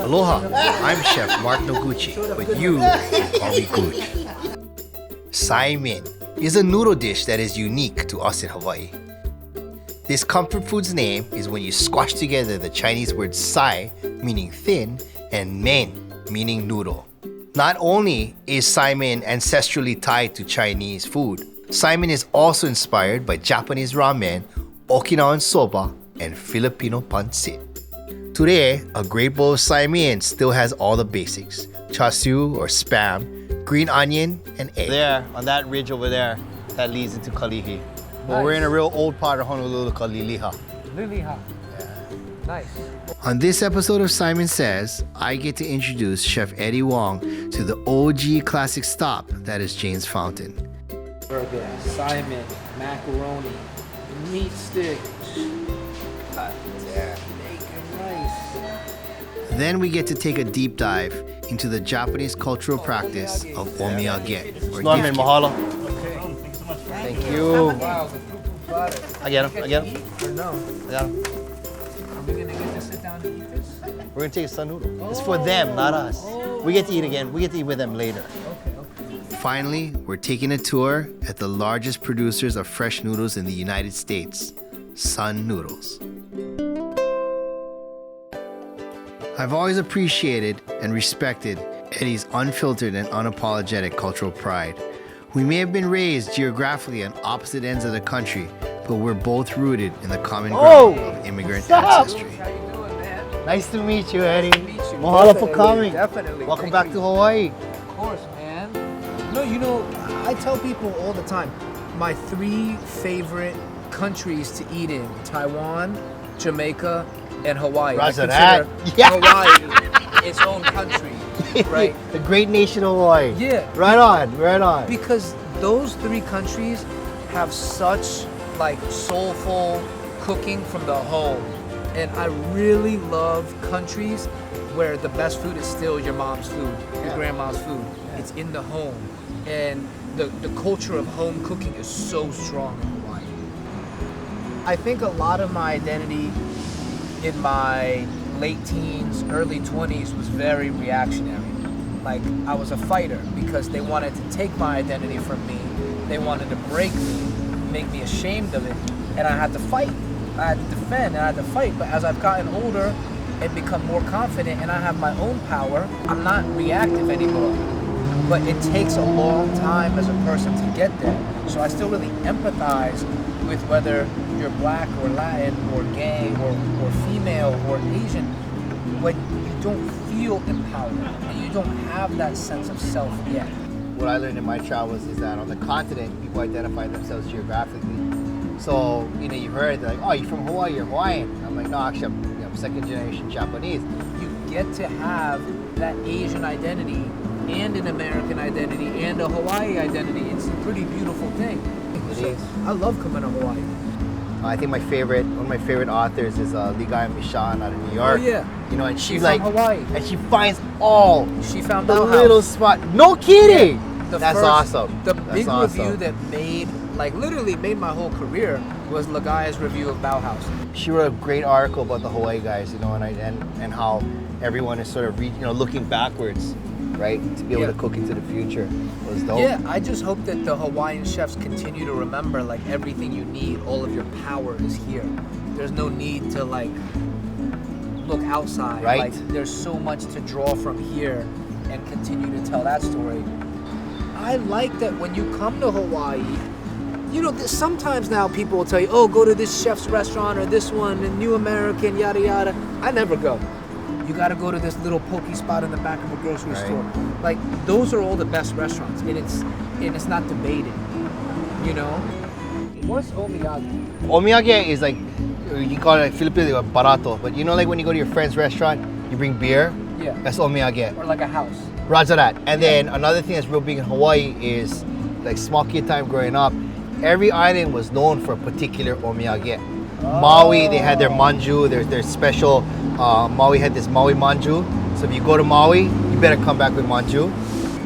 Aloha, I'm Chef Mark Noguchi, but you call me Gooch. Saimin is a noodle dish that is unique to us in Hawaii. This comfort food's name is when you squash together the Chinese word sai, meaning thin, and men, meaning noodle. Not only is Saimin ancestrally tied to Chinese food, Saimin is also inspired by Japanese ramen, Okinawan soba, and Filipino pancit. Today, a great bowl of Saimin still has all the basics: char siu or spam, green onion, and egg. There, on that ridge over there, that leads into Kalihi. But we're in a real old part of Honolulu called Liliha. Liliha. Nice. On this episode of Saimin Says, I get to introduce Chef Eddie Huang to the OG classic stop that is Jane's Fountain. Burger, Saimin, macaroni, meat sticks, bacon, rice. Then we get to take a deep dive into the Japanese cultural practice of omiyage, or gift. Mahalo. Okay. Thanks so much. Thank you. Wow, the poo-poo platter. I get him. Or no? I got him. Are we gonna get to sit down and eat this? We're gonna take a sun noodle. It's for them, not us. We get to eat again. We get to eat with them later. Okay. Finally, we're taking a tour at the largest producers of fresh noodles in the United States, Sun Noodles. I've always appreciated and respected Eddie's unfiltered and unapologetic cultural pride. We may have been raised geographically on opposite ends of the country, but we're both rooted in the common ground of immigrant ancestry. How you doing, man? Nice to meet you, Eddie. Nice to meet you. Mahalo for coming. Definitely. Welcome Thank back you. to Hawaii. Of course, man. No, I tell people all the time, my 3 favorite countries to eat in: Taiwan, Jamaica, and Hawaii. Roger I that. consider Yeah. Hawaii its own country, right? The great nation of Hawaii. Yeah. Right on. Because those 3 countries have such like soulful cooking from the home. And I really love countries where the best food is still your mom's food, your grandma's food. It's in the home. And the culture of home cooking is so strong in Hawaii. I think a lot of my identity in my late teens, early 20s was very reactionary. Like, I was a fighter because they wanted to take my identity from me. They wanted to break me, make me ashamed of it, and I had to fight. I had to defend and I had to fight. But as I've gotten older and become more confident and I have my own power, I'm not reactive anymore. But it takes a long time as a person to get there. So I still really empathize with whether you're black or Latin or gay or female or Asian, when you don't feel empowered and you don't have that sense of self yet. What I learned in my travels is that on the continent, people identify themselves geographically. So, you've heard, like, oh, you're from Hawaii, you're Hawaiian. I'm like, no, actually, I'm second generation Japanese. You get to have that Asian identity and an American identity and a Hawaii identity. It's a pretty beautiful thing. It is. I love coming to Hawaii. I think one of my favorite authors is Ligaya Michan out of New York. Oh, yeah. And She's from Hawaii. And she finds all She found the Bauhaus. little spot. No kidding. The That's first- awesome. The That's big awesome. review that literally made my whole career was Lagaya's review of Bauhaus. She wrote a great article about the Hawaii guys, and how everyone is sort of looking backwards, right, to be able to cook into the future. It was dope. Yeah, I just hope that the Hawaiian chefs continue to remember, like, everything you need, all of your power is here. There's no need to look outside. Right. Like, there's so much to draw from here and continue to tell that story. I like that when you come to Hawaii, sometimes now people will tell you, oh, go to this chef's restaurant or this one, and New American, yada yada. I never go. You gotta go to this little poke spot in the back of a grocery store. Like, those are all the best restaurants, and it's not debated. What's omiyage? Omiyage is like, you call it like Filipino barato, but like when you go to your friend's restaurant, you bring beer. Yeah. That's omiyage. Or like a house. Roger that. And then another thing that's real big in Hawaii is, like, small kid time growing up, every island was known for a particular omiyage. Maui, they had their manju, their special, Maui had this Maui manju. So if you go to Maui, you better come back with manju.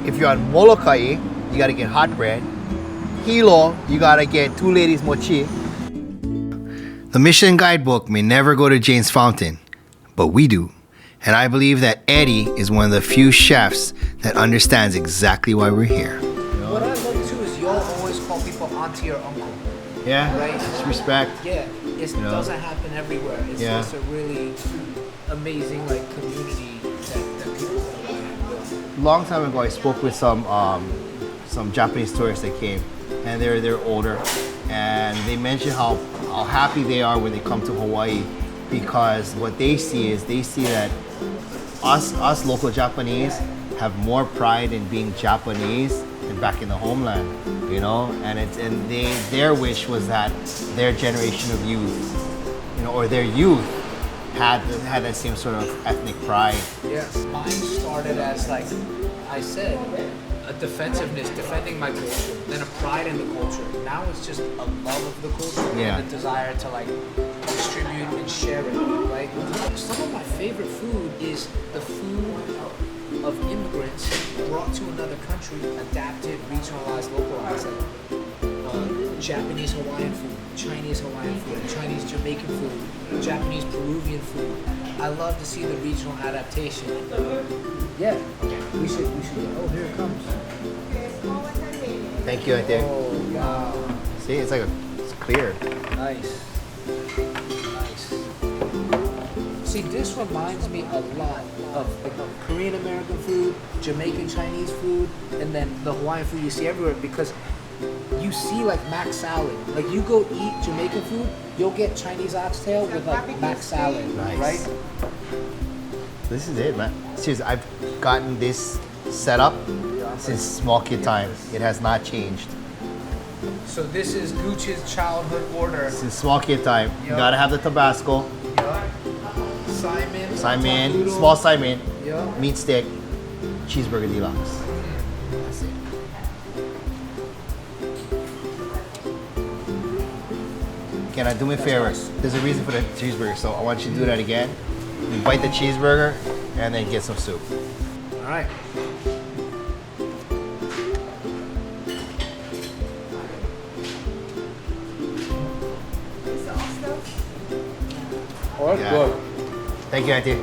If you're on Molokai, you gotta get hot bread. Hilo, you gotta get 2 ladies mochi. The Michelin guidebook may never go to Jane's Fountain, but we do. And I believe that Eddie is one of the few chefs that understands exactly why we're here. What I love too is y'all always call people auntie or uncle. Yeah, Right? it's respect. Yeah, it doesn't happen everywhere. It's just a really amazing like community that people have built. Long time ago, I spoke with some Japanese tourists that came, and they're older, and they mentioned how happy they are when they come to Hawaii, because what they see that us local Japanese have more pride in being Japanese than back in the homeland, you know, and their wish was that their generation of youth, you know, or their youth had that same sort of ethnic pride. Yes, mine started as, like I said, a defensiveness, defending my culture, then a pride in the culture. Now it's just a love of the culture and a desire to like distribute and share it, right? Some of my favorite food is the food of immigrants brought to another country, adapted, regionalized, localized. Like, Japanese Hawaiian food, Chinese Hawaiian food, Chinese Jamaican food, Japanese Peruvian food. I love to see the regional adaptation. Yeah, we should. Oh, here it comes. Thank you, right there. Oh, wow. See, it's clear. Nice. See, this reminds me a lot of like Korean American food, Jamaican Chinese food, and then the Hawaiian food you see everywhere, because you see like mac salad. Like you go eat Jamaican food, you'll get Chinese oxtail with like mac salad, right? This is it, man. Seriously, I've gotten this set up since small kid time. It has not changed. So this is Gooch's childhood order. Since small kid time, you gotta have the Tabasco. Saimin, Small Saimin, yeah. meat stick, cheeseburger deluxe. That's it. Can I do me a favor? nice. There's a reason for the cheeseburger, so I want you to do that again. You bite the cheeseburger and then get some soup. All right. Oh, that's good. Thank you, Auntie.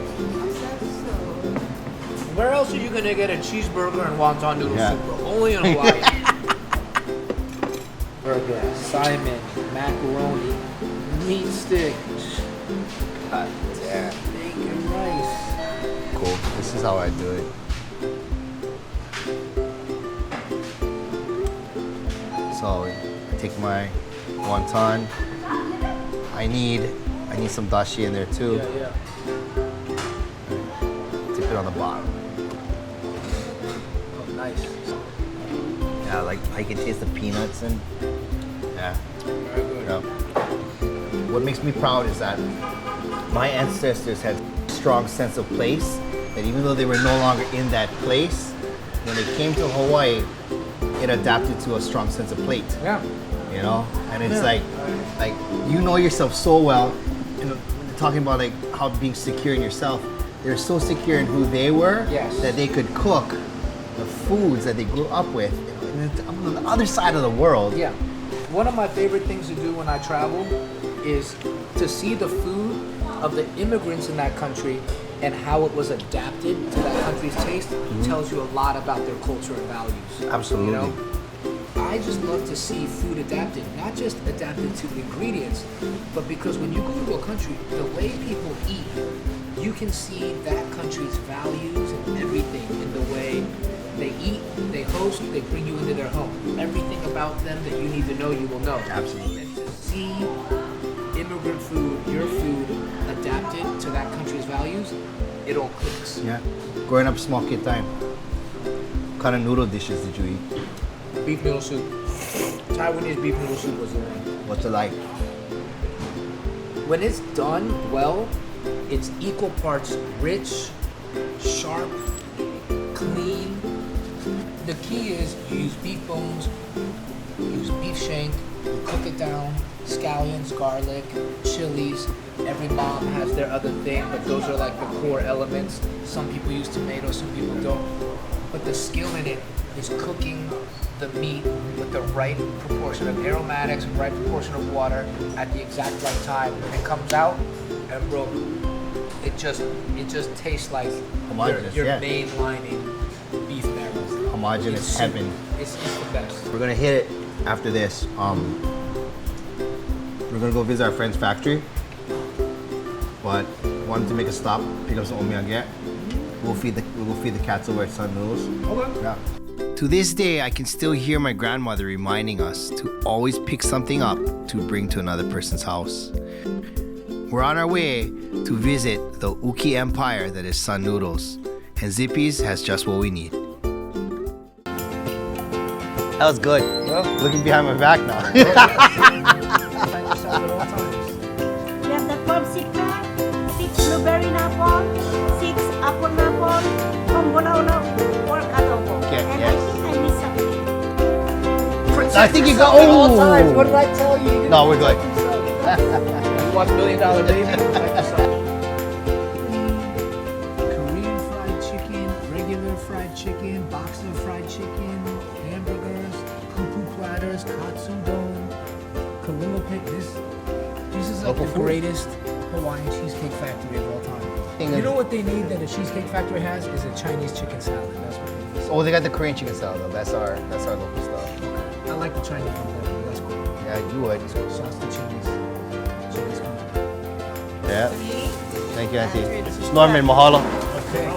Where else are you gonna get a cheeseburger and wonton noodle Yeah. soup? Bro? Only in Hawaii. Burger, Saimin, macaroni, meat stick, God damn. bacon rice. Cool. This is how I do it. So I take my wonton. I need some dashi in there too. Yeah. Dip it on the bottom. Oh, nice. Yeah, like I can taste the peanuts and yeah. Very good. Yeah. What makes me proud is that my ancestors had a strong sense of place, that even though they were no longer in that place, when they came to Hawaii, it adapted to a strong sense of plate. Yeah. You know? And it's like you know yourself so well, and when they're talking about like how being secure in yourself, they're so secure in who they were that they could cook the foods that they grew up with, you know, and on the other side of the world. Yeah. One of my favorite things to do when I travel is to see the food of the immigrants in that country and how it was adapted to that country's taste. Tells you a lot about their culture and values. Absolutely. You know? I just love to see food adapted, not just adapted to the ingredients, but because when you go to a country, the way people eat, you can see that country's values and everything in the way they eat, they host, they bring you into their home. Everything about them that you need to know, you will know. Absolutely. And to see immigrant food, your food, adapted to that country's values, it all clicks. Yeah. Growing up small kid time, what kind of noodle dishes did you eat? Beef noodle soup. Taiwanese beef noodle soup was the one. What's it like? When it's done well, it's equal parts rich, sharp, clean. The key is you use beef bones, you use beef shank, you cook it down, scallions, garlic, chilies. Every mom has their other thing, but those are like the core elements. Some people use tomatoes, some people don't. But the skill in it is cooking the meat with the right proportion of aromatics, right proportion of water at the exact right time. And it comes out, and bro, it just tastes like Homogeneous, your yeah. mainlining beef barrels. Homogeneous It's heaven. It's the best. We're gonna hit it after this. We're gonna go visit our friend's factory, but wanted to make a stop, pick up some omiyage. We'll feed the cats over at Sun Noodles. Okay. Yeah. To this day, I can still hear my grandmother reminding us to always pick something up to bring to another person's house. We're on our way to visit the Uki empire that is Sun Noodles, and Zippy's has just what we need. That was good. Well, Looking behind my back now. find yourself at all times. We have the popsicle, 6 blueberry apple, 6 apple apple, Bombolo pork adobo. Okay, And yes. I think I missed something. I think you got. At all times. What did I tell you? You No, we're good. You watch $1 Million Baby? Like yourself. Korean fried chicken, regular fried chicken, boxer fried chicken, hamburgers, poo-poo platters, katsudon, kalima pit. This is like Local the food. greatest Hawaiian Cheesecake Factory of all time. You know what they need that a Cheesecake Factory has is a Chinese chicken salad. That's what they need. Oh, they got the Korean chicken salad though. That's our local stuff. I like the Chinese one better, but that's cool. Yeah, you would. Sauce the Chinese company. Yeah. Thank you, Auntie. Norman, mahalo. Okay.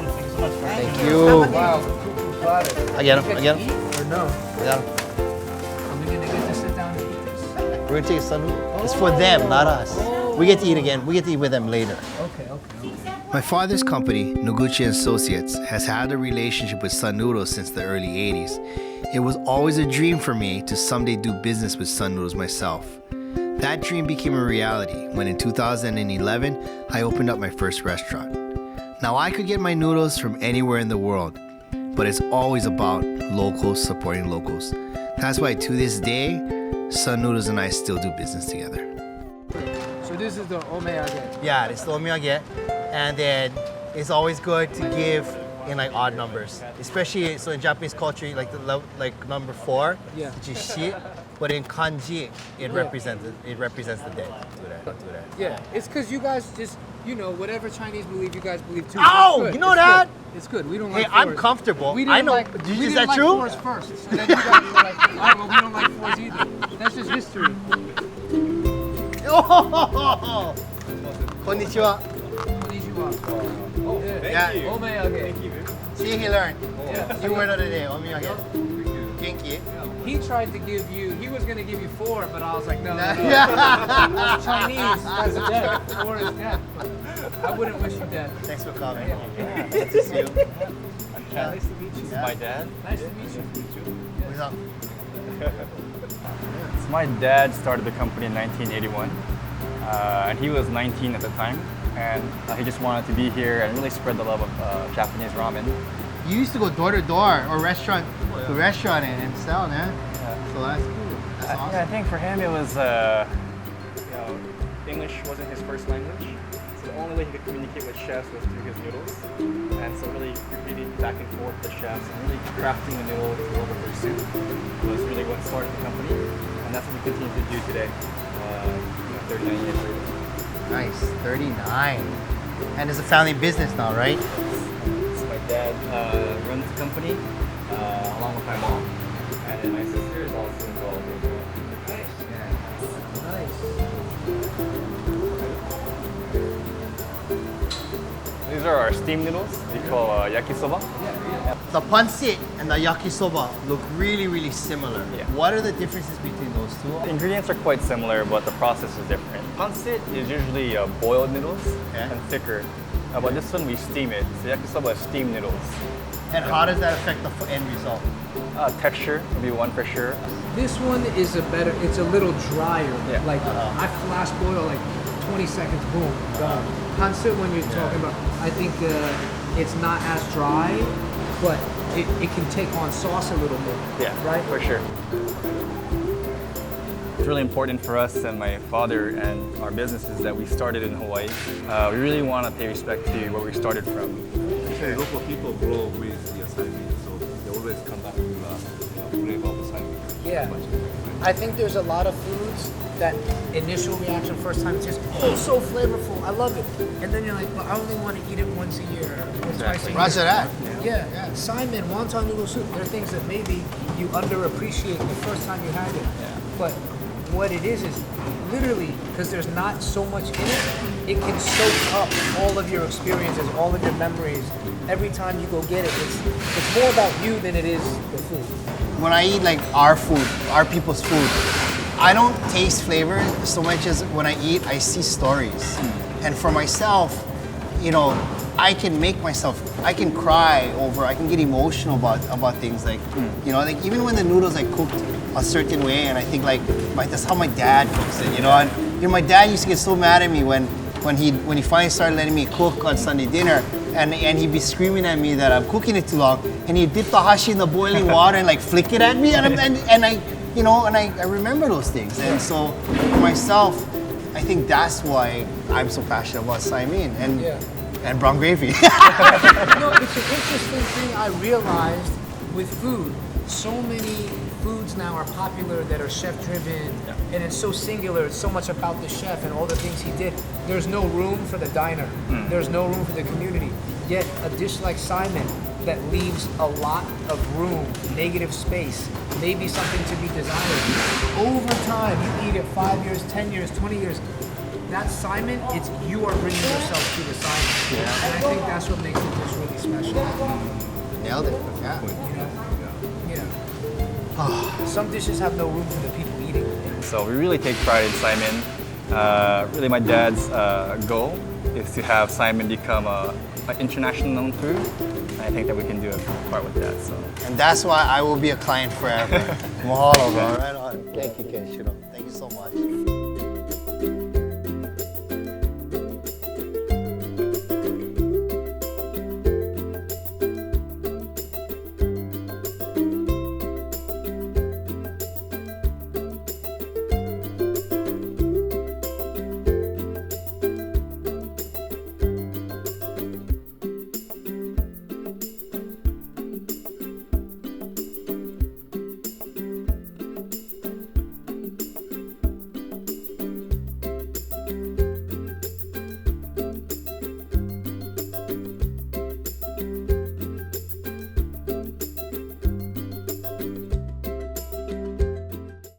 Thank you. Wow, the poo-poo platter. I get him. You I get to him. eat or no? I got 'em. Are we gonna get to sit down and eat this? We're gonna take Sun Noodle. It's for them, not us. We get to eat again. We get to eat with them later. Okay. My father's company, Noguchi Associates, has had a relationship with Sun Noodles since the early 80s. It was always a dream for me to someday do business with Sun Noodles myself. That dream became a reality when in 2011, I opened up my first restaurant. Now I could get my noodles from anywhere in the world, but it's always about locals supporting locals. That's why to this day, Sun Noodles and I still do business together. So this is the omeyage. Yeah, it's the omiyage, and then it's always good to give in like odd numbers, especially so in Japanese culture, like number 4, Yeah. which is shi, but in kanji it represents the dead. Do that. Yeah, it's because you guys just, whatever Chinese believe, you guys believe too. Ow, It's good. you know It's that? good. It's good. We don't Hey, like I'm fours. comfortable. We I didn't know. Like, Is we didn't that like true? fours first. So then you guys were like, all right, well, we don't like fours either. That's just history. Oh, konnichiwa. Konnichiwa. Yeah. Omeyage. See, he learned. Yeah. New word of the day, omiyage. Genki. He tried to give you, he was going to give you 4, but I was like, no. Yeah. Chinese, that's dead. 4 is dead. I wouldn't wish you dead. Thanks for coming. Yeah. Good to see you. Nice to meet you. Yeah. My dad. Nice to meet you. What's up? So my dad started the company in 1981, and he was 19 at the time, and he just wanted to be here and really spread the love of Japanese ramen. You used to go door to door or restaurant to restaurant and sell, man. Yeah. So that's cool. That's awesome. Yeah, I think for him it was, English wasn't his first language, so the only way he could communicate with chefs was through his noodles, and so really repeating back and forth with the chefs and really crafting the noodle to over their soup was really what started the company, and that's what we continue to do today, 39 years later. Nice, 39. And it's a family business now, right? So my dad runs the company along with my mom, and then my sister is also involved as well. These are our steam noodles. We call yakisoba. The pancit and the yakisoba look really, really similar. Yeah. What are the differences between those two? The ingredients are quite similar, but the process is different. Pancit is usually boiled noodles Okay. and thicker, but this one we steam it. So yakisoba is steamed noodles. And how does that affect the end result? Texture would be one for sure. This one is it's a little drier. Yeah. Like I flash boil like 20 seconds, boom, done. Pancit, when you're talking about, I think it's not as dry, but it can take on sauce a little bit. Yeah, Right? for sure. It's really important for us and my father and our businesses that we started in Hawaii. We really want to pay respect to where we started from. Actually, local people grow with the Saimin, so they always come back to the flavor of the Saimin. Yeah. I think there's a lot of foods that initial reaction first time, it's just, oh, so flavorful, I love it. And then you're like, well, I only want to eat it once a year, or twice a year. Roger that. Yeah. Saimin, wonton noodle soup, they're things that maybe you underappreciate the first time you had it. Yeah. But what it is literally, because there's not so much in it, it can soak up all of your experiences, all of your memories. Every time you go get it, it's more about you than it is the food. When I eat like our food, our people's food, I don't taste flavor so much as when I eat, I see stories. And for myself, you know, I can make myself, I can cry over, I can get emotional about things like, you know, like even when the noodles like cooked a certain way, and I think like that's how my dad cooks it, you know. And you know, my dad used to get so mad at me when he finally started letting me cook on Sunday dinner, and he'd be screaming at me that I'm cooking it too long, and he'd dip the hashi in the boiling water and like flick it at me, and I, you know, and I remember those things. And so for myself, I think that's why I'm so passionate about Saimin and brown gravy. You know, it's an interesting thing I realized with food. So many foods now are popular that are chef-driven, and it's so singular. It's so much about the chef and all the things he did. There's no room for the diner. There's no room for the community. Yet a dish like Saimin that leaves a lot of room, negative space, maybe something to be desired. Over time, you eat it 5 years, 10 years, 20 years. That Saimin, it's you are bringing yourself to the Saimin. And I think that's what makes the dish really special. Nailed it. Yeah. You know? Yeah. Some dishes have no room for the people eating. So we really take pride in Saimin. Really, my dad's goal is to have Saimin become an international known food. And I think that we can do a part with that. So. And that's why I will be a client forever. Mahalo, bro. Right on. Thank you, Kenshiro. Thank you so much.